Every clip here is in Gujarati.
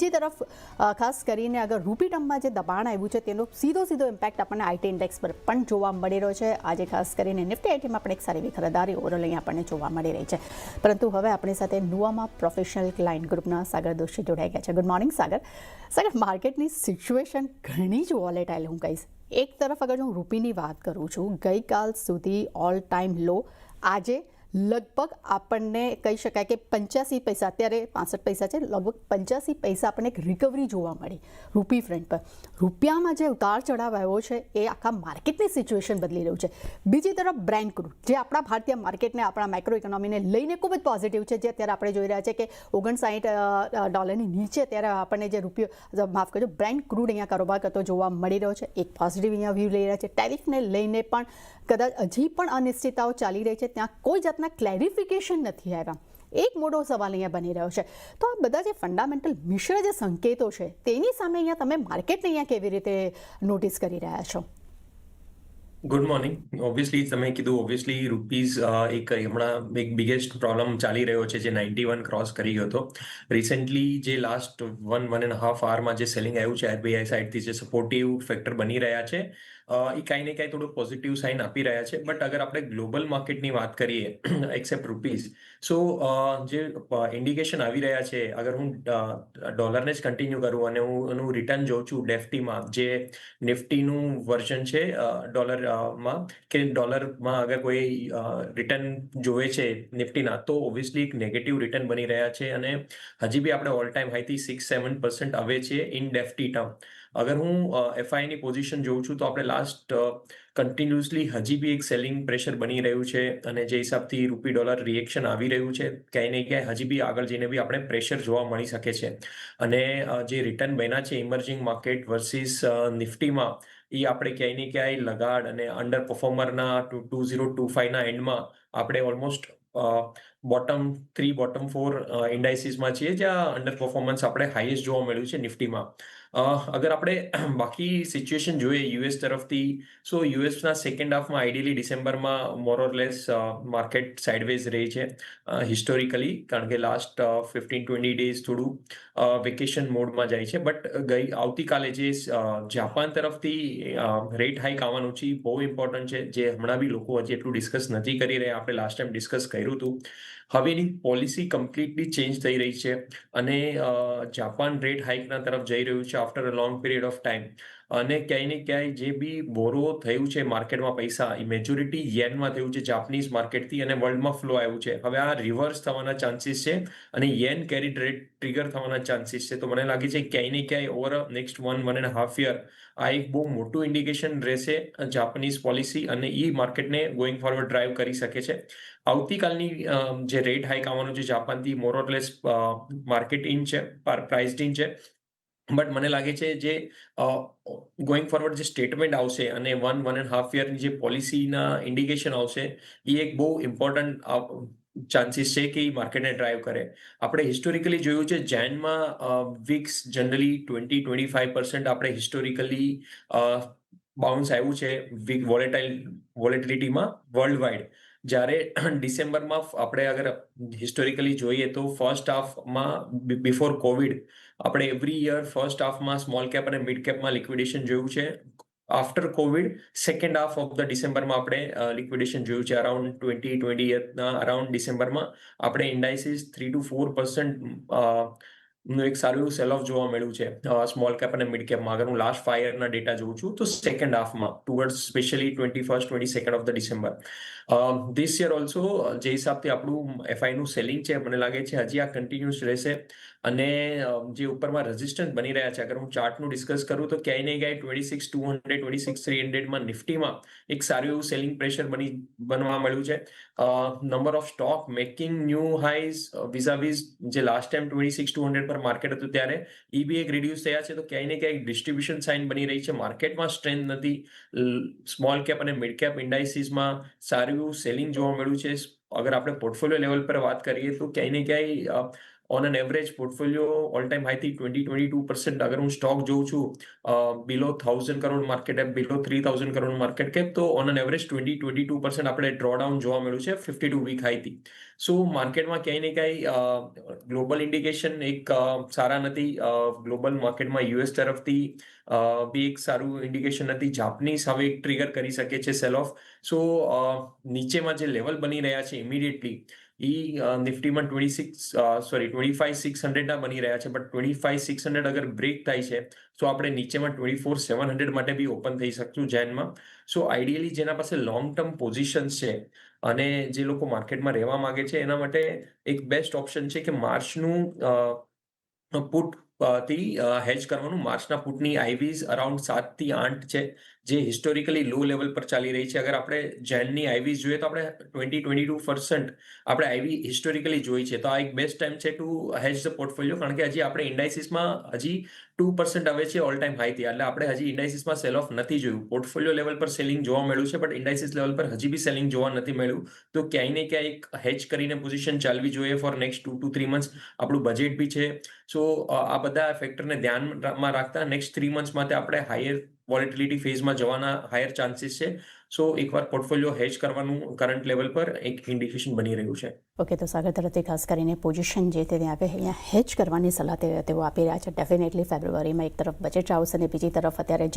બીજી તરફ ખાસ કરીને અગર રૂપી ટર્મમાં જે દબાણ આવ્યું છે તેનો સીધો ઇમ્પેક્ટ આપણને આઈટી ઇન્ડેક્સ પર પણ જોવા મળી રહ્યો છે. આજે ખાસ કરીને નિફ્ટી આઈટીમાં પણ એક સારી એવી ખરીદારી ઓવરઓલ અહીં આપણને જોવા મળી રહી છે. પરંતુ હવે આપણી સાથે નુવામા પ્રોફેશનલ ક્લાયન્ટ ગ્રુપના સાગર દોશી જોડાઈ ગયા છે. ગુડ મોર્નિંગ સાગર. સાગર, માર્કેટની સિચ્યુએશન ઘણી જ વોલેટાઇલ હું કહીશ. એક તરફ અગર હું રૂપીની વાત કરું છું, ગઈકાલ સુધી ઓલ ટાઈમ લો, આજે લગભગ આપણને કહી શકાય કે 85 પૈસા, અત્યારે 65 પૈસા છે, લગભગ 85 પૈસા આપણને એક રિકવરી જોવા મળી રૂપી ફ્રન્ટ પર. રૂપિયામાં જે ઉતાર ચઢાવ આવ્યો છે એ આખા માર્કેટની સિચ્યુએશન બદલી રહ્યું છે. બીજી તરફ બ્રેન્ટ ક્રૂડ, જે આપણા ભારતીય માર્કેટને, આપણા માઇક્રો ઇકોનોમીને લઈને ખૂબ જ પોઝિટિવ છે, જે અત્યારે આપણે જોઈ રહ્યા છે કે $59 નીચે અત્યારે આપણને જે રૂપિયો, માફ કરજો, બ્રેન્ટ ક્રૂડ અહીંયા કારોબાર કરતો જોવા મળી રહ્યો છે. એક પોઝિટિવ અહીંયા વ્યૂ લઈ રહ્યા છે. ટેરિફને લઈને પણ કદાચ હજી પણ અનિશ્ચિતતાઓ ચાલી રહી છે, ત્યાં કોઈ જાતના ક્લેરિફિકેશન નથી આવ્યા. એક મોટો સવાલ અહીંયા બની રહ્યો છે. તો આ બધા જે ફંડામેન્ટલ મિશ્ર જે સંકેતો છે તેની સામે અહીંયા તમે માર્કેટને અહીંયા કેવી રીતે નોટિસ કરી રહ્યા છો? Good morning. ઓબ્વિયસલી તમે કીધું, ઓબ્વિયસલી રૂપીઝ એક હમણાં એક બિગેસ્ટ પ્રોબ્લેમ ચાલી રહ્યો છે, જે 91 ક્રોસ કરી ગયો હતો. રિસેન્ટલી જે લાસ્ટ 1.5 આવરમાં જે સેલિંગ આવ્યું છે આરબીઆઈ સાઇડથી, જે સપોર્ટિવ ફેક્ટર બની રહ્યા છે, એ કાંઈ ને કાંઈ થોડું પોઝિટિવ સાઇન આપી રહ્યા છે. બટ અગર આપણે ગ્લોબલ માર્કેટની વાત કરીએ, એક્સેપ્ટ રૂપીઝ, સો જે ઇન્ડિકેશન આવી રહ્યા છે, અગર હું ડોલરને જ કન્ટિન્યુ કરું અને હું એનું રિટર્ન જોઉં છું ડેફટીમાં, જે નિફ્ટીનું વર્ઝન છે ડોલરમાં, કે ડોલરમાં અગર કોઈ રિટર્ન જોવે છે નિફ્ટીના, તો ઓબ્વિયસલી એક નેગેટિવ રિટર્ન બની રહ્યા છે. અને હજી બી આપણે ઓલ ટાઈમ હાઈથી 6-7% આવે છે ઇન ડેફટી ટર્મ. અગર હું એફઆઈની પોઝિશન જોઉં છું તો આપણે લાસ્ટ કન્ટિન્યુઅસલી હજી બી એક સેલિંગ પ્રેશર બની રહ્યું છે, અને જે હિસાબથી રૂપી ડોલર રિએક્શન આવી રહ્યું છે, ક્યાંય ને ક્યાંય હજી બી આગળ જઈને બી આપણે પ્રેશર જોવા મળી શકે છે. અને જે રિટર્ન બન્યા છે ઇમર્જિંગ માર્કેટ વર્સિસ નિફ્ટીમાં, એ આપણે ક્યાંય ને ક્યાંય લગાડ અને અંડર પરફોર્મરના 2025ના એન્ડમાં આપણે ઓલમોસ્ટ બોટમ 3, બોટમ 4 ઇન્ડાઇસીસમાં છીએ, જ્યાં અંડર પરફોર્મન્સ આપણે હાઈએસ્ટ જોવા મળ્યું છે નિફ્ટીમાં. અગર આપણે બાકી સિચ્યુએશન જોઈએ યુએસ તરફથી, સો યુએસના સેકન્ડ હાફમાં આઈડિયલી ડિસેમ્બરમાં મોરઓરલેસ માર્કેટ સાઇડવેઝ રહી છે હિસ્ટોરિકલી, કારણ કે લાસ્ટ 15-20 ડેઝ થોડું વેકેશન મોડમાં જાય છે. બટ આવતીકાલે જે જાપાન તરફથી રેટ હાઇક આવવાનું છે, બહુ ઇમ્પોર્ટન્ટ છે, જે હમણાં બી લોકો હજી એટલું ડિસ્કસ નથી કરી રહ્યા. આપણે લાસ્ટ ટાઈમ ડિસ્કસ કર્યું હતું. હવે એની પોલિસી કમ્પ્લીટલી ચેન્જ થઈ રહી છે, અને જાપાન રેટ હાઇકના તરફ જઈ રહ્યું છે after a long period of time. અને ક્યાંય ને ક્યાંય જે બી બોરો થયું છે માર્કેટમાં પૈસા, એ મેજોરિટી યેનમાં થયું છે જાપાનીઝ માર્કેટથી, અને વર્લ્ડમાં ફ્લો આવ્યું છે. હવે આ રિવર્સ થવાના ચાન્સીસ છે, અને યેન કેરીડ રેટ ટ્રિગર થવાના ચાન્સીસ છે. તો મને લાગે છે ક્યાંય ને ક્યાંય ઓવર નેક્સ્ટ 1.5 યર આ એક બહુ મોટું ઇન્ડિકેશન રહેશે જાપાનીઝ પોલિસી, અને એ માર્કેટને ગોઈંગ ફોરવર્ડ ડ્રાઈવ કરી શકે છે. આવતીકાલની જે રેટ હાઇક આવવાનું છે જાપાનથી, મોરઓરલેસ માર્કેટ ઇન છે, પ્રાઇસ્ડ ઇન છે. બટ મને લાગે છે જે ગોઈંગ ફોરવર્ડ જે સ્ટેટમેન્ટ આવશે અને 1.5 યરની જે પોલિસીના ઇન્ડિકેશન આવશે, એ એક બહુ ઇમ્પોર્ટન્ટ ચાન્સીસ છે કે એ માર્કેટને ડ્રાઈવ કરે. આપણે હિસ્ટોરિકલી જોયું છે, જેનમાં વિક્સ જનરલી 20-25% આપણે હિસ્ટોરિકલી બાઉન્સ આવ્યું છે વોલેટિલિટીમાં વર્લ્ડ વાઇડ. જ્યારે ડિસેમ્બરમાં આપણે અગર હિસ્ટોરિકલી જોઈએ તો ફર્સ્ટ હાફમાં બિફોર કોવિડ આપણે એવરી યર ફર્સ્ટ હાફમાં સ્મોલ કેપ અને મિડ કેપમાં લિક્વિડેશન જોયું છે. After Covid second half of the ડિસેમ્બરમાં આપણે લિક્વિડેશન જોયું છે. અરાઉન્ડ 2020ના અરાઉન્ડ ડિસેમ્બરમાં આપણે ઇન્ડાઇસીસ 3-4% નું એક સારું સેલ ઓફ જોવા મળ્યું છે સ્મોલ કેપ અને મિડ કેપમાં. અગર હું લાસ્ટ 5 યરના ડેટા જોઉં છું તો સેકન્ડ હાફમાં towards specially 21st-22nd of the December. This year also જે હિસાબથી આપણું એફઆઈનું સેલિંગ છે, મને લાગે છે હજી આ કન્ટિન્યુઅસ રહેશે. અને જે ઉપરમાં રેઝિસ્ટન્સ બની રહ્યા છે, અગર હું ચાર્ટનું ડિસ્કસ કરું તો ક્યાંય ને ક્યાંય 26,200, 26,300માં નિફ્ટીમાં એક સારું એવું સેલિંગ પ્રેશર બનવા મળ્યું છે. Number of stock making new highs vis-a-vis જે લાસ્ટ ટાઈમ 26,200 પર માર્કેટ હતું ત્યારે એ બી એક રિડ્યુસ થયા છે. તો ક્યાંય ને ક્યાંય ડિસ્ટ્રીબ્યુશન સાઇન બની રહી છે. માર્કેટમાં સ્ટ્રેન્થ નથી. સ્મોલ કેપ અને મિડ કેપ ઇન્ડાઇસીસમાં સારું એવું સેલિંગ જોવા મળ્યું છે. અગર આપણે પોર્ટફોલિયો લેવલ પર વાત કરીએ તો ક્યાંય ને ક્યાંય on an average portfolio all time હાઈથી 22% અગર હું સ્ટોક જોઉં છું below 1000 crore market cap, below 3000 crore market cap, તો ઓન એન એવરેજ 22% આપણે ડ્રોડાઉન જોવા મળ્યું છે 52 વીક હાઈથી. સો માર્કેટમાં ક્યાંય ને ક્યાંય ગ્લોબલ ઇન્ડિકેશન એક સારા નથી. ગ્લોબલ માર્કેટમાં યુએસ તરફથી બી એક સારું ઇન્ડિકેશન નથી. જાપાનીઝ હવે એક ટ્રિગર કરી શકે છે સેલ ઓફ. સો નીચેમાં જે લેવલ બની રહ્યા છે ઇમિડિયેટલી નિફ્ટીમાં 25,600 બની રહ્યા છે, બટ 25,600 અગર બ્રેક થાય છે તો આપણે નીચેમાં 24,700 માટે બી ઓપન થઈ શકશું જેનમાં. સો આઈડિયલી જેના પાસે લોંગ ટર્મ પોઝિશન્સ છે અને જે લોકો માર્કેટમાં રહેવા માંગે છે એના માટે એક બેસ્ટ ઓપ્શન છે કે માર્ચનું પુટ થી હેજ કરવાનું. માર્ચના પુટની આઈવીઝ અરાઉન્ડ 7 થી 8 છે, જે હિસ્ટોરિકલી લો લેવલ પર ચાલી રહી છે. અગર આપણે જેનની આઈવીઝ જોઈએ તો આપણે 22% આપણે આઈવી હિસ્ટોરિકલી જોઈ છે. તો આ એક બેસ્ટ ટાઈમ છે ટુ હેજ ધ પોર્ટફોલિયો, કારણ કે હજી આપણે ઇન્ડાઇસિસમાં હજી 2% આવે છે ઓલ ટાઈમ હાઈથી. એટલે આપણે હજી ઇન્ડાઇસિસમાં સેલ ઓફ નથી જોયું. પોર્ટફોલિયો લેવલ પર સેલિંગ જોવા મળ્યું છે, બટ ઇન્ડાઇસિસ લેવલ પર હજી બી સેલિંગ જોવા નથી મળ્યું. તો ક્યાંય ને ક્યાંય એક હેજ કરીને પોઝિશન ચાલવી જોઈએ ફોર નેક્સ્ટ 2 to 3 મંથ્સ. આપણું બજેટ બી છે. સો આ બધા ફેક્ટરને ધ્યાનમાં રાખતા નેક્સ્ટ 3 મંથ્સ માટે આપણે હાયર વોલેટિલિટી ફેઝમાં જવાના હાયર ચાન્સીસ છે. સો એકવાર પોર્ટફોલિયો હેજ કરવાનું કરંટ લેવલ પર એક ઇન્ડિકેશન બની રહ્યું છે. ઓકે, તો સાગર તરફથી ખાસ કરીને પોઝિશન જે તે ત્યાં અહીંયા હેજ કરવાની સલાહ તેઓ આપી રહ્યા છે. ડેફિનેટલી ફેબ્રુઆરીમાં એક તરફ બજેટ આવશે અને બીજી તરફ અત્યારે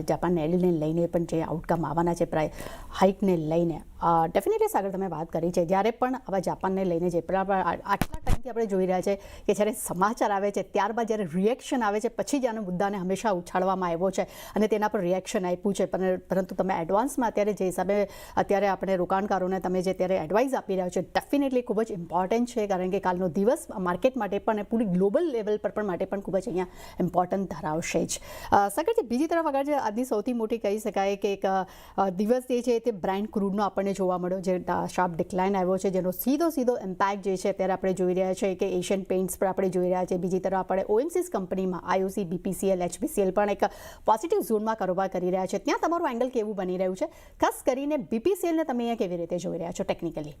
જાપાન એલને લઈને પણ જે આઉટકમ આવવાના છે પ્રાઇસ હાઇકને લઈને ડેફિનેટલી સાગર તમે વાત કરી છે. જ્યારે પણ આવા જાપાનને લઈને જે આટલા ટાઈમથી આપણે જોઈ રહ્યા છે કે જ્યારે સમાચાર આવે છે ત્યારબાદ જ્યારે રિએક્શન આવે છે પછી જ આનો મુદ્દાને હંમેશા ઉછાળવામાં આવ્યો છે અને તેના પર રિએક્શન આપ્યું છે. પરંતુ તમે એડવાન્સમાં અત્યારે જે હિસાબે અત્યારે આપણે રોકાણકારોને તમે જે અત્યારે એડવાઇસ આપી રહ્યા છો ડેફિનેટલી ખૂબ જ ઇમ્પોર્ટન્ટ છે, કારણ કે કાલનો દિવસ માર્કેટ માટે પણ અને પૂરી ગ્લોબલ લેવલ પર પણ માટે પણ ખૂબ જ અહીંયા ઇમ્પોર્ટન્ટ ધરાવશે જ. સાગરજી, બીજી તરફ અગર જે આજની સૌથી મોટી કહી શકાય કે એક દિવસ જે છે તે બ્રાન્ડ ક્રૂડનો આપણને જોવા મળ્યો, જે શાર્પ ડિક્લાઇન આવ્યો છે, જેનો સીધો ઇમ્પેક્ટ જે છે અત્યારે આપણે જોઈ રહ્યા છે કે એશિયન પેઇન્ટ્સ પર આપણે જોઈ રહ્યા છે. બીજી તરફ આપણે ઓએમસીસ કંપનીમાં આઈઓસી, બીપીસીએલ, એચપીસીએલ પણ એક પોઝિટિવ ઝોનમાં કારોબાર કરી રહ્યા છે. ત્યાં તમારું એંગલ કેવું બની રહ્યું છે? ખાસ કરીને બીપીસીએલને તમે અહીંયા કેવી રીતે જોઈ રહ્યા છો ટેકનિકલી?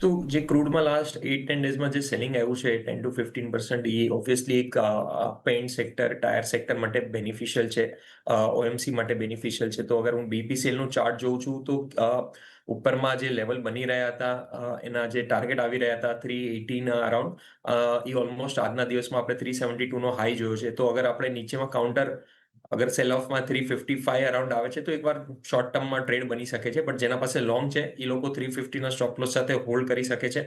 તો જે ક્રૂડમાં લાસ્ટ 8-10 ડેઝમાં જે સેલિંગ આવ્યું છે 10 to 15%, એ ઓબ્વિયસલી એક પેઇન્ટ સેક્ટર, ટાયર સેક્ટર માટે બેનિફિશિયલ છે, ઓએમસી માટે બેનિફિશિયલ છે. તો અગર હું બીપીસીએલનું ચાર્ટ જોઉં છું તો ઉપરમાં જે લેવલ બની રહ્યા હતા એના જે ટાર્ગેટ આવી રહ્યા હતા 380 અરાઉન્ડ, એ ઓલમોસ્ટ આજના દિવસમાં આપણે 372 હાઈ જોયો છે. તો અગર આપણે નીચેમાં કાઉન્ટર અગર સેલ ઓફમાં 355 અરાઉન્ડ આવે છે તો એકવાર શોર્ટ ટર્મમાં ટ્રેડ બની શકે છે. બટ જેના પાસે લોંગ છે એ લોકો 350ના સ્ટોપ લોસ સાથે હોલ્ડ કરી શકે છે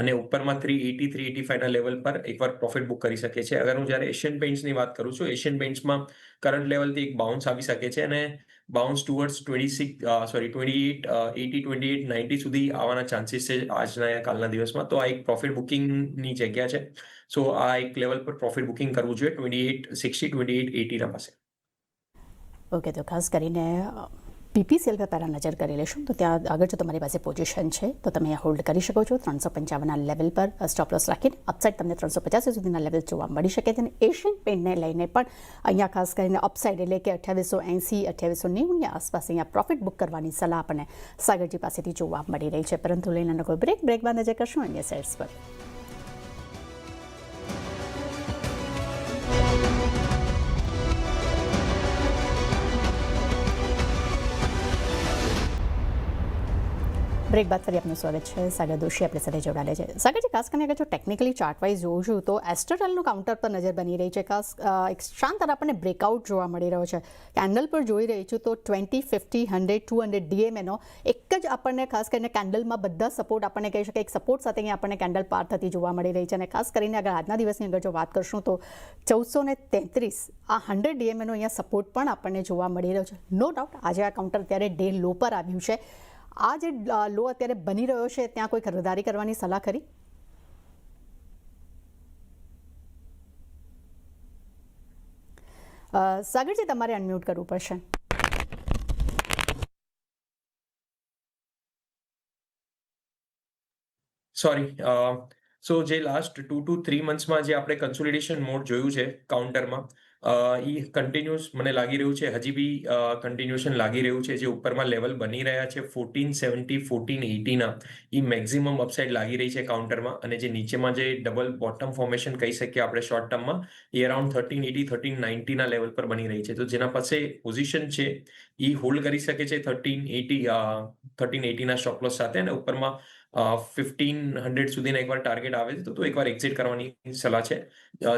અને ઉપરમાં 380-385ના લેવલ પર એકવાર પ્રોફિટ બુક કરી શકે છે. અગર હું જ્યારે એશિયન પેઇન્ટ્સની વાત કરું છું, એશિયન પેઇન્ટ્સમાં કરંટ લેવલથી એક બાઉન્સ આવી શકે છે અને બાઉન્સ ટુવર્ડ્સ 2880-2890 સુધી આવવાના ચાન્સીસ છે આજના કાલના દિવસમાં. તો આ એક પ્રોફિટ બુકિંગની જગ્યા છે. સો આ એક લેવલ પર પ્રોફિટ બુકિંગ કરવું જોઈએ 2860-2880ના પાસે. ઓકે, તો ખાસ કરીને બીપીસીએલ પર પહેલાં નજર કરી લેશું. તો ત્યાં આગળ જો તમારી પાસે પોઝિશન છે તો તમે અહીંયા હોલ્ડ કરી શકો છો 355ના લેવલ પર સ્ટોપ લોસ રાખીને. અપસાઇડ તમને 385 સુધીના લેવલ જોવા મળી શકે છે. અને એશિયન પેઇન્ટને લઈને પણ અહીંયા ખાસ કરીને અપસાઇડ એટલે કે 2880-2890ની આસપાસ અહીંયા પ્રોફિટ બુક કરવાની સલાહ આપણને સાગરજી પાસેથી જોવા મળી રહી છે. પરંતુ લઈને કોઈ બ્રેક બાદ નજર કરશું અન્ય શેર્સ પર. બ્રેક બાદ ફરી આપનું સ્વાગત છે. સાગર દોશી આપણી સાથે જોડાયેલા છે. સાગરજી, ખાસ કરીને અગર જો ટેકનિકલી ચાર્ટ વાઇઝ જોઉં છું તો એસ્ટરલનું કાઉન્ટર પર નજર બની રહી છે. ખાસ એક શાંત આપણને બ્રેકઆઉટ જોવા મળી રહ્યો છે. કેન્ડલ પર જોઈ રહી છું તો 20, 50, 100, 200 ડીએમએનો એક જ આપણને ખાસ કરીને કેન્ડલમાં બધા સપોર્ટ આપણને કહી શકાય એક સપોર્ટ સાથે અહીંયા આપણને કેન્ડલ પાર થતી જોવા મળી રહી છે. અને ખાસ કરીને અગર આજના દિવસની અગર જો વાત કરશું તો 1433 આ 100 ડીએમએનો અહીંયા સપોર્ટ પણ આપણને જોવા મળી રહ્યો છે. નો ડાઉટ આજે આ કાઉન્ટર અત્યારે ડે લો પર આવ્યું છે. આ જે લો અત્યારે બની રહ્યો છે ત્યાં કોઈ ખરીદારી કરવાની સલાહ ખરી? સાગરજી, તમારે અનમ્યુટ કરવું પડશે. સોરી. સો જે લાસ્ટ 2 to 3 મંથ્સમાં જે આપણે કન્સોલિડેશન મોડ જોયું છે કાઉન્ટરમાં, એ કન્ટિન્યુઅસ મને લાગી રહ્યું છે, હજી બી કન્ટિન્યુએશન લાગી રહ્યું છે. જે ઉપરમાં લેવલ બની રહ્યા છે 1470 1480ના, એ મેક્સિમમ અપસાઇડ લાગી રહી છે કાઉન્ટરમાં. અને જે નીચેમાં જે ડબલ બોટમ ફોર્મેશન કહી શકીએ આપણે શોર્ટ ટર્મમાં, એ અરાઉન્ડ 1380 1390ના લેવલ પર બની રહી છે. તો જેના પાસે પોઝિશન છે એ હોલ્ડ કરી શકે છે 1380ના સ્ટોપ લોસ સાથે. અને ઉપરમાં 1500 સુધીના એકવાર ટાર્ગેટ આવે છે તો એકવાર એક્ઝિટ કરવાની સલાહ છે.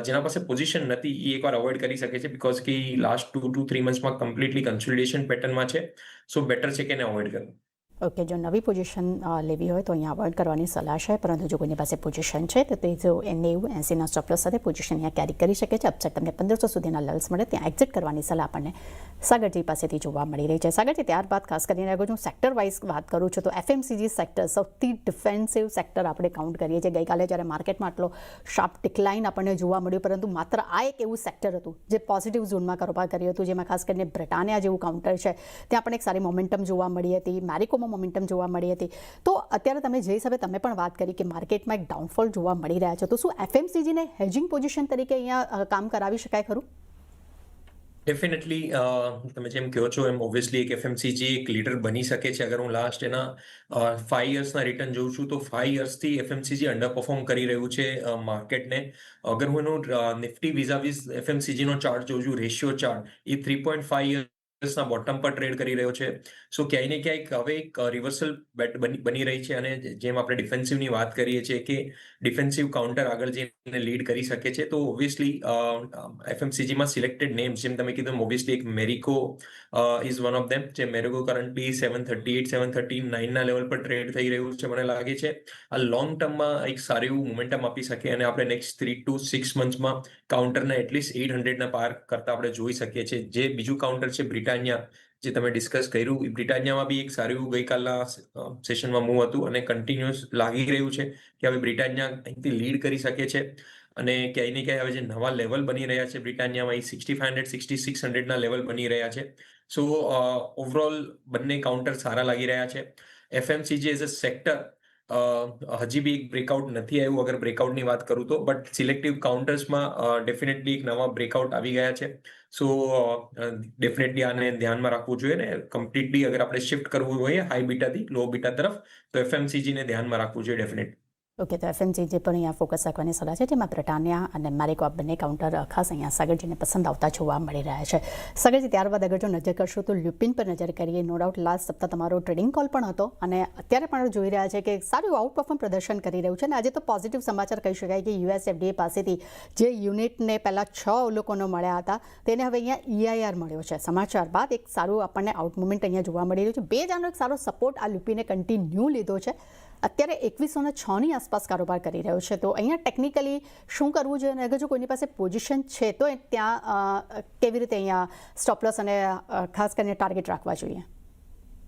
જેના પાસે પોઝિશન નથી એ એકવાર અવોઇડ કરી શકે છે, બીકોઝ કે લાસ્ટ 2 to 3 મંથ્સમાં કમ્પ્લીટલી કન્સોલિડેશન પેટર્નમાં છે. સો બેટર છે કે એને અવોઇડ કરવું. ઓકે, જો નવી પોઝિશન લેવી હોય તો અહીંયા અવોઇડ કરવાની સલાહ છે, પરંતુ જો કોઈની પાસે પોઝિશન છે તો તે જો 90-80ના સ્ટોપ લોસ સાથે પોઝિશન અહીંયા કેરી કરી શકે છે. અપસાઇડ તમને 1500 સુધીના લેવલ્સ મળે ત્યાં એક્ઝિટ કરવાની સલાહ આપણને સાગરજી પાસેથી જોવા મળી રહી છે. સાગરજી, ત્યારબાદ ખાસ કરીને અગર હું સેક્ટર વાઇઝ વાત કરું છું તો એફએમસીજી સેક્ટર સૌથી ડિફેન્સિવ સેક્ટર આપણે કાઉન્ટ કરીએ છીએ. ગઈકાલે જ્યારે માર્કેટમાં આટલો શાર્પ ડિક્લાઇન આપણને જોવા મળ્યું, પરંતુ માત્ર આ એક એવું સેક્ટર હતું જે પોઝિટિવ ઝોનમાં કારોબાર કર્યું હતું, જેમાં ખાસ કરીને બ્રિટાનિયા જેવું કાઉન્ટર છે ત્યાં પણ એક સારી મોમેન્ટમ જોવા મળી હતી, મેરિકોમાં મોમેન્ટમ જોવા મળી હતી. તો અત્યારે તમે જે હિસાબે તમે પણ વાત કરી કે માર્કેટમાં એક ડાઉનફોલ જોવા મળી રહ્યા છે, તો શું એફએમસીજીને હેજિંગ પોઝિશન તરીકે અહીંયા કામ કરાવી શકાય ખરું? ડેફિનેટલી તમે જેમ કહો છો એમ ઓબ્વિયસલી એક એફએમસીજી એક લીડર બની શકે છે. અગર હું લાસ્ટ એના 5 યર્સના રિટર્ન જોઉં છું તો 5 યર્સથી એફએમસીજી અંડર પરફોર્મ કરી રહ્યું છે માર્કેટને. અગર હું એનું નિફ્ટી વિઝાવિઝ એફએમસીજીનો ચાર્ટ જોઉં છું, રેશિયો ચાર્ટ, એ 3.5 યર્સના બોટમ પર ટ્રેડ કરી રહ્યો છે. સો ક્યાંય ને ક્યાંક હવે એક રિવર્સલ બેટ બની રહી છે. અને જેમ આપણે ડિફેન્સિવની વાત કરીએ છીએ કે ડિફેન્સિવ કાઉન્ટર આગળ જઈને લીડ કરી શકે છે, તો ઓબ્વિયસલી એફએમસીજીમાં સિલેક્ટેડ નેમ્સ જેમ તમે કીધું, ઓબ્વિયસલી એક Marico is one of them. જે મેરિકો કરન્ટલી 738 739ના લેવલ પર ટ્રેડ થઈ રહ્યું છે. મને લાગે છે આ લોંગ ટર્મમાં એક સારું એવું મોમેન્ટમ આપી શકે અને આપણે નેક્સ્ટ 3 to 6 મંથ્સમાં કાઉન્ટરને એટલીસ્ટ 800ના પાર કરતા આપણે જોઈ શકીએ છીએ. જે બીજું કાઉન્ટર છે બ્રિટાનિયા, જે તમે ડિસ્કસ કર્યું, બ્રિટાનિયામાં બી એક સારું ગઈકાલના સેશનમાં મૂવ હતું અને કન્ટિન્યુઅસ લાગી રહ્યું છે કે હવે બ્રિટાનિયા અહીંથી લીડ કરી શકે છે. અને ક્યાંય ને ક્યાંય હવે જે નવા લેવલ બની રહ્યા છે બ્રિટાનિયામાં, એ 6500 6600ના લેવલ બની રહ્યા છે. સો ઓવરઓલ બંને કાઉન્ટર સારા લાગી રહ્યા છે. એફએમસીજી એઝ અ સેક્ટર હજી બી એક બ્રેકઆઉટ નથી આવ્યું અગર બ્રેકઆઉટની વાત કરું તો, બટ સિલેક્ટિવ કાઉન્ટર્સમાં ડેફિનેટલી એક નવા બ્રેકઆઉટ આવી ગયા છે. સો ડેફિનેટલી આને ધ્યાનમાં રાખવું જોઈએ ને કમ્પ્લીટલી અગર આપણે શિફ્ટ કરવું હોય હાઈ બીટાથી લો બીટા તરફ તો એફએમસીજીને ધ્યાનમાં રાખવું જોઈએ ડેફિનેટલી. ઓકે, તો એફએમસીજી પણ અહીંયા ફોકસ રાખવાની સલાહ છે, જેમાં બ્રિટાનિયા અને મેરિકો બંને કાઉન્ટર ખાસ અહીંયા સાગરજીને પસંદ આવતા જોવા મળી રહ્યા છે. સાગરજી, ત્યારબાદ અગર જો નજર કરશો તો લ્યુપિન પર નજર કરીએ. નો ડાઉટ લાસ્ટ સપ્તાહ તમારો ટ્રેડિંગ કોલ પણ હતો અને અત્યારે પણ જોઈ રહ્યા છે કે સારું આઉટ પરફોર્મ પ્રદર્શન કરી રહ્યું છે. અને આજે તો પોઝિટિવ સમાચાર કહી શકાય કે યુએસ એફડીએ પાસેથી જે યુનિટને પહેલાં 6 લોકોનો મળ્યા હતા તેને હવે અહીંયા EIR મળ્યો છે. સમાચાર બાદ એક સારું આપણને આઉટ મુવમેન્ટ અહીંયા જોવા મળી રહ્યું છે. 2000નો એક સારો સપોર્ટ આ લ્યુપિને કન્ટિન્યુ લીધો છે. અત્યારે 2106ની આસપાસ કારોબાર કરી રહ્યો છે. તો અહીંયા ટેકનિકલી શું કરવું જોઈએ અને અગર જો કોઈની પાસે પોઝિશન છે તો ત્યાં કેવી રીતે અહીંયા સ્ટોપ લોસ અને ખાસ કરીને ટાર્ગેટ રાખવા જોઈએ?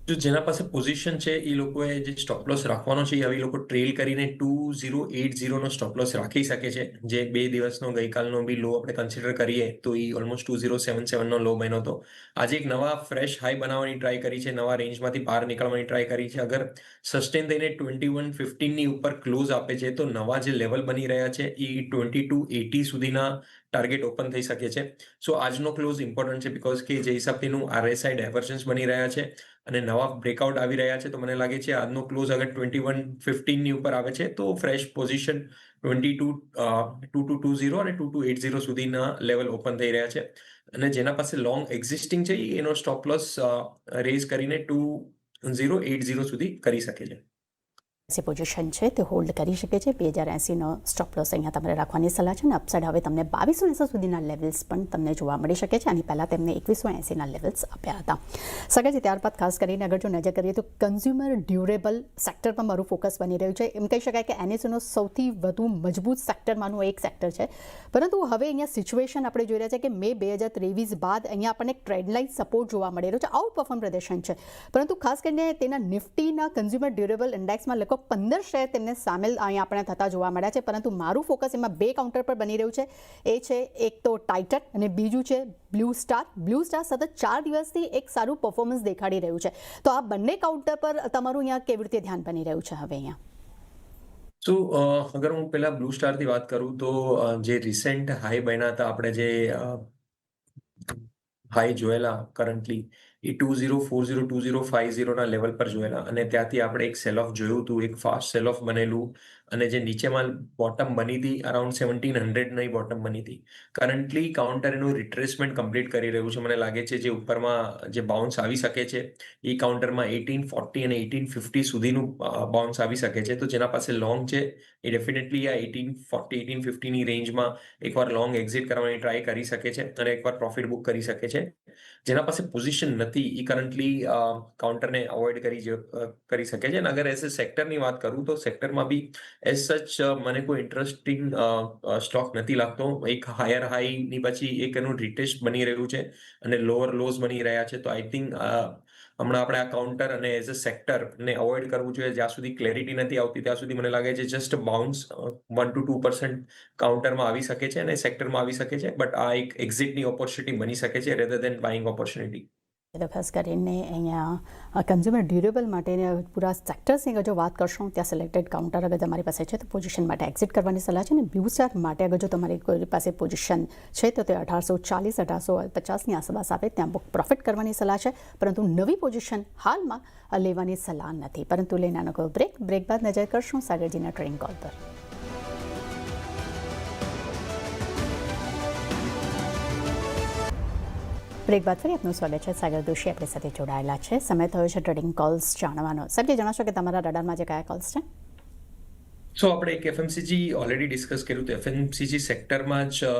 જો જેના પાસે પોઝિશન છે એ લોકોએ જે સ્ટોપ લોસ રાખવાનો છે, હવે એ લોકો ટ્રેલ કરીને 2080નો સ્ટોપ લોસ રાખી શકે છે. જે 2 દિવસનો ગઈકાલનો બી લો આપણે કન્સિડર કરીએ તો એ ઓલમોસ્ટ 2077નો લો બન્યો હતો. આજે એક નવા ફ્રેશ હાઈ બનાવવાની ટ્રાય કરી છે, નવા રેન્જમાંથી બહાર નીકળવાની ટ્રાય કરી છે. અગર સસ્ટેન થઈને 2115ની ઉપર ક્લોઝ આપે છે તો નવા જે લેવલ બની રહ્યા છે એ 2280 સુધીના ટાર્ગેટ ઓપન થઈ શકે છે. સો આજનો ક્લોઝ ઇમ્પોર્ટન્ટ છે બીકોઝ કે જે હિસાબથીનું RSI ડાયવર્જન્સ બની રહ્યા છે અને નવા બ્રેકઆઉટ આવી રહ્યા છે, તો મને લાગે છે આજનો ક્લોઝ અગર 2115ની ઉપર આવે છે તો ફ્રેશ પોઝિશન 2220 અને 2280 સુધીના લેવલ ઓપન થઈ રહ્યા છે. અને જેના પાસે લોંગ એક્ઝિસ્ટિંગ છે એનો સ્ટોપ લોસ રેઝ કરીને 2080 સુધી કરી શકે છે. પોઝિશન છે તે હોલ્ડ કરી શકે છે. 2080નો સ્ટોપ લોસ અહીંયા તમારે રાખવાની સલાહ છે. અને અપસાઇડ હવે તમને 2280 સુધીના લેવલ્સ પણ તમને જોવા મળી શકે છે. આની પહેલાં તેમને 2180ના લેવલ્સ આપ્યા હતા. સગાજી, ત્યારબાદ ખાસ કરીને અગર જો નજર કરીએ તો કન્ઝ્યુમર ડ્યુરેબલ સેક્ટર પર મારું ફોકસ બની રહ્યું છે. એમ કહી શકાય કે NSEનો સૌથી વધુ મજબૂત સેક્ટરમાંનું એક સેક્ટર છે. પરંતુ હવે અહીંયા સિચ્યુએશન આપણે જોઈ રહ્યા છે કે મે 2023 બાદ અહીંયા આપણને એક ટ્રેન્ડલાઇન સપોર્ટ જોવા મળી રહ્યો છે. આઉટ પરફોર્મ પ્રદર્શન છે, પરંતુ ખાસ કરીને તેના નિફ્ટીના કન્ઝ્યુમર ડ્યુરેબલ ઇન્ડેક્સમાં લગભગ 15 શેર તેમને સામેલ અહીંયા આપણે થતા જોવા મળ્યા છે. પરંતુ મારું ફોકસ એમાં 2 કાઉન્ટર પર બની રહ્યું છે. એ છે એક તો ટાઇટન અને બીજું છે બ્લુ સ્ટાર. બ્લુ સ્ટાર સતત 4 દિવસથી એક સારું પરફોર્મન્સ દેખાડી રહ્યું છે. તો આ બંને કાઉન્ટર પર તમારું અહીંયા કેવી રીતે ધ્યાન બની રહ્યું છે હવે અહીંયા? તો અગર હું પહેલા બ્લુ સ્ટારથી વાત કરું તો જે રિસેન્ટ હાઈ બન્યા હતા આપણે જે હાઈ જોયેલા કરન્ટલી એ 2040 2050 લેવલ પર જોયેલા અને ત્યાંથી આપણે એક સેલ ઓફ જોયું હતું, એક ફાસ્ટ સેલ ઓફ બનેલું અને જે નીચેમાં બોટમ બની હતી અરાઉન્ડ 1700 બોટમ બની હતી. કરન્ટલી કાઉન્ટર એનું રિટ્રેસમેન્ટ કમ્પ્લીટ કરી રહ્યું છે. મને લાગે છે જે ઉપરમાં જે બાઉન્સ આવી શકે છે એ કાઉન્ટરમાં 1840 અને 1850 સુધીનું બાઉન્સ આવી શકે છે. તો જેના પાસે લોંગ છે એ ડેફિનેટલી આ 1840 1850ની રેન્જમાં એકવાર લોંગ એક્ઝિટ કરવાની ટ્રાય કરી શકે છે અને એકવાર પ્રોફિટ બુક કરી શકે છે. જેના પાસે પોઝિશન નથી એ કરન્ટલી કાઉન્ટરને અવોઇડ કરી શકે છે. અને અગર એઝ એ સેક્ટરની વાત કરું તો સેક્ટરમાં બી એઝ સચ મને કોઈ ઇન્ટરેસ્ટિંગ સ્ટોક નથી લાગતો. એક હાયર હાઈની પછી એક એનું રિટેસ્ટ બની રહ્યું છે અને લોઅર લોઝ બની રહ્યા છે. તો આઈ થિંક હમણાં આપણે આ કાઉન્ટર અને એઝ અ સેક્ટરને અવોઇડ કરવું જોઈએ. જ્યાં સુધી ક્લેરિટી નથી આવતી ત્યાં સુધી મને લાગે છે જસ્ટ બાઉન્સ 1 to 2% કાઉન્ટરમાં આવી શકે છે અને સેક્ટરમાં આવી શકે છે. બટ આ એક એક્ઝિટની ઓપોર્ચ્યુનિટી બની શકે છે રેધર દેન બાઇંગ ઓપોર્ચ્યુનિટી. તો ખાસ કરીને અહીંયા કન્ઝ્યુમર ડ્યુરેબલ માટે પૂરા સેક્ટર્સની અગર જો વાત કરશો ત્યાં સિલેક્ટેડ કાઉન્ટર અગર તમારી પાસે છે તો પોઝિશન માટે એક્ઝિટ કરવાની સલાહ છે. અને બ્લુ સ્ટાર માટે અગર જો તમારી કોઈ પાસે પોઝિશન છે તો તે 1840 1850ની આસપાસ આવે ત્યાં પ્રોફિટ કરવાની સલાહ છે. પરંતુ નવી પોઝિશન હાલમાં લેવાની સલાહ નથી. પરંતુ લઈને નાનો બ્રેક બાદ નજર કરશું સાગરજીના ટ્રેડિંગ કોલ પર. બ્રેક બાદ ફરી આપનું સ્વાગત છે. સાગર દોશી આપણી સાથે જોડાયેલા છે. સમય થયો છે ટ્રેડિંગ કોલ્સ જાણવાનો. સાહેબ જણાવશો કે તમારા રડારમાં જે કયા કોલ્સ છે? સો આપણે એક એફએમસીજી ઓલરેડી ડિસ્કસ કર્યું હતું. એફએમસીજી સેક્ટરમાં જ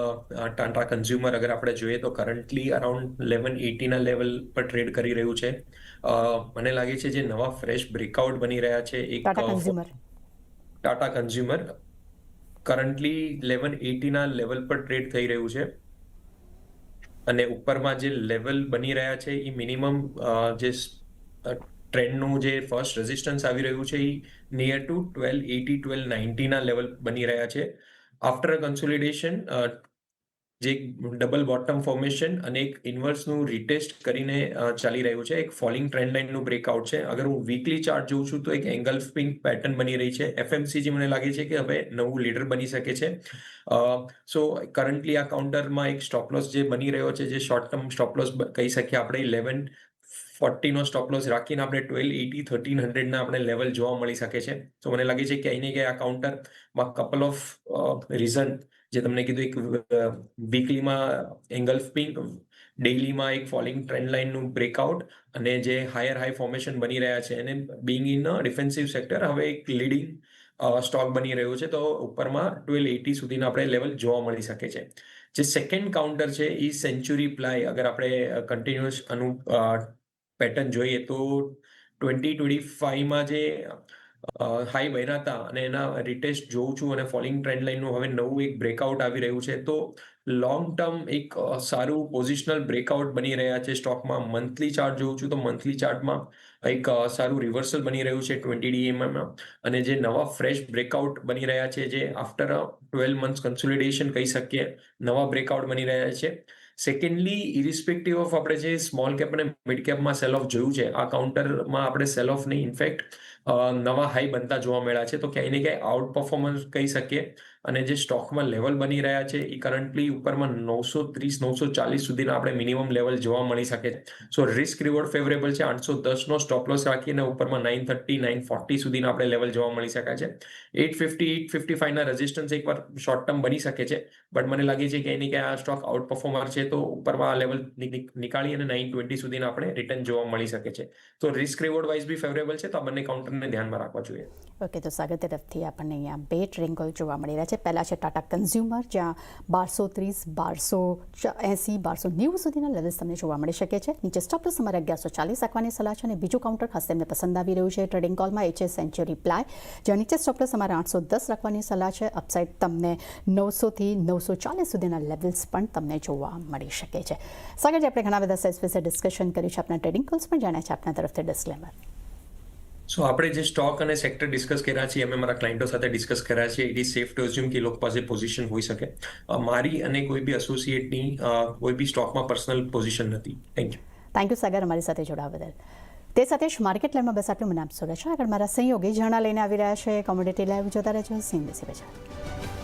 ટાટા કન્ઝ્યુમર અગર આપણે જોઈએ તો કરન્ટલી અરાઉન્ડ 1180ના લેવલ પર ટ્રેડ કરી રહ્યું છે. મને લાગે છે જે નવા ફ્રેશ બ્રેકઆઉટ બની રહ્યા છે એક ટાટા કન્ઝ્યુમર કરન્ટલી 1180ના લેવલ પર ટ્રેડ થઈ રહ્યું છે અને ઉપરમાં જે લેવલ બની રહ્યા છે એ મિનિમમ જે ટ્રેન્ડનું જે ફર્સ્ટ રેઝિસ્ટન્સ આવી રહ્યું છે એ નિયર ટુ 1280 1290ના લેવલ બની રહ્યા છે. આફ્ટર કન્સોલિડેશન જે ડબલ બોટમ ફોર્મેશન અને એક ઇન્વર્સનું રિટેસ્ટ કરીને ચાલી રહ્યું છે. એક ફોલિંગ ટ્રેન્ડ લાઇનનું બ્રેકઆઉટ છે. અગર હું વીકલી ચાર્ટ જોઉં છું તો એક એંગલ્ફિંગ પેટર્ન બની રહી છે. એફએમસીજી મને લાગે છે કે હવે નવું લીડર બની શકે છે. સો કરન્ટલી આ કાઉન્ટરમાં એક સ્ટોપલોસ જે બની રહ્યો છે, જે શોર્ટ ટર્મ સ્ટોપલોસ કહી શકીએ આપણે 1140નો સ્ટોપલોસ રાખીને આપણે 1280 1300ના આપણે લેવલ જોવા મળી શકે છે. તો મને લાગે છે કે અહીં કે આ કાઉન્ટરમાં કપલ ઓફ રીઝન જે તમને કીધું, એક વીકલીમાં એંગલ્ફિંગ, ડેઇલીમાં એક ફોલિંગ ટ્રેન્ડ લાઇનનું બ્રેકઆઉટ અને જે હાયર હાઈ ફોર્મેશન બની રહ્યા છે અને બિંગ ઇન ડિફેન્સિવ સેક્ટર હવે એક લીડિંગ સ્ટોક બની રહ્યું છે. તો ઉપરમાં 1280 સુધીના આપણે લેવલ જોવા મળી શકે છે. જે સેકન્ડ કાઉન્ટર છે એ સેન્ચુરી પ્લાય અગર આપણે કન્ટિન્યુઅસ આનું પેટર્ન જોઈએ તો 2025માં જે હાઈ બન્યા હતા અને એના રિટેસ્ટ જોઉં છું અને ફોલિંગ ટ્રેન્ડ લાઇનનું હવે નવું એક બ્રેકઆઉટ આવી રહ્યું છે. તો લોંગ ટર્મ એક સારું પોઝિશનલ બ્રેકઆઉટ બની રહ્યા છે સ્ટોકમાં. મંથલી ચાર્ટ જોઉં છું તો મંથલી ચાર્ટમાં એક સારું રિવર્સલ બની રહ્યું છે 20 DMમાં અને જે નવા ફ્રેશ બ્રેકઆઉટ બની રહ્યા છે જે આફ્ટર 12 મંથ્સ કન્સોલિડેશન કહી શકીએ નવા બ્રેકઆઉટ બની રહ્યા છે. સેકન્ડલી ઇરિસ્પેક્ટિવ ઓફ આપણે જે સ્મોલ કેપ અને મિડ કેપમાં સેલ ઓફ જોયું છે, આ કાઉન્ટરમાં આપણે સેલ ઓફ નહીં ઇનફેક્ટ નવા હાઈ બનતા જોવા મળ્યા છે. તો ક્યાંય ને ક્યાંય આઉટ પરફોર્મન્સ કહી શકીએ અને જે સ્ટોકમાં લેવલ બની રહ્યા છે એ કરન્ટલી ઉપરમાં 930 940 સુધીના આપણે મિનિમમ લેવલ જોવા મળી શકે છે. સો રિસ્ક રિવોર્ડ ફેવરેબલ છે. 810નો સ્ટોપ લોસ રાખીને ઉપરમાં 930 940 સુધીના આપણે લેવલ જોવા મળી શકાય છે. 850 855ના રેઝિસ્ટન્સ એકવાર શોર્ટ ટર્મ બની શકે છે. બટ મને લાગે છે કે એની કે આ સ્ટોક આઉટ પરફોર્મર છે તો ઉપરમાં આ લેવલ નીકાળી અને 920 સુધીના આપણે રિટર્ન જોવા મળી શકે છે. તો રિસ્ક રિવોર્ડ વાઇઝ બી ફેવરેબલ છે. તો આ બંને કાઉન્ટરને ધ્યાનમાં રાખવા જોઈએ. ઓકે, તો સાગર તરફથી આપણને અહીંયા બે ટ્રેડિંગ કોલ જોવા મળી રહ્યા છે. પહેલા છે ટાટા કન્ઝ્યુમર, જ્યાં 1230 1280 1290 સુધીના લેવલ્સ તમને જોવા મળી શકે છે. નીચે સ્ટોપ લોસ તમારે 1140 રાખવાની સલાહ છે. અને બીજું કાઉન્ટર ખાસ તેમને પસંદ આવી રહ્યું છે ટ્રેડિંગ કોલમાં, એ છે સેન્ચુરી પ્લાય, જ્યાં નીચે સ્ટોપ લોસ તમારે 810 રાખવાની સલાહ છે. અપસાઇડ તમને 900થી 940 સુધીના લેવલ્સ પણ તમને જોવા મળી શકે છે. સાગરજી, આપણે ઘણા બધા સેલ્સ વિશે ડિસ્કશન કર્યું છે. આપણા ટ્રેડિંગ કોલ્સ પણ જાણ્યા છે. આપના તરફથી ડિસ્ક્લેમર. સો આપણે જે સ્ટોક અને સેક્ટર ડિસ્કસ કર્યા છે અમે મારા ક્લાયન્ટો સાથે ડિસ્કસ કર્યા છે. It is safe to assume કે લોકો પાસે પોઝિશન હોઈ શકે. મારી અને કોઈ બી એસોસિએટની કોઈ બી સ્ટોકમાં પર્સનલ પોઝિશન નથી. Thank you. થેન્ક યુ સાગર, અમારી સાથે જોડાવા બદલ. તે સાથે જ માર્કેટ લાઈવમાં બસ આટલું. મને આપ સૌ આગળ મારા સહયોગી જણા લઈને આવી રહ્યા છે. કોમોડિટી લાઈવ જોતા રહેજો. સીએનબીસી બજાર.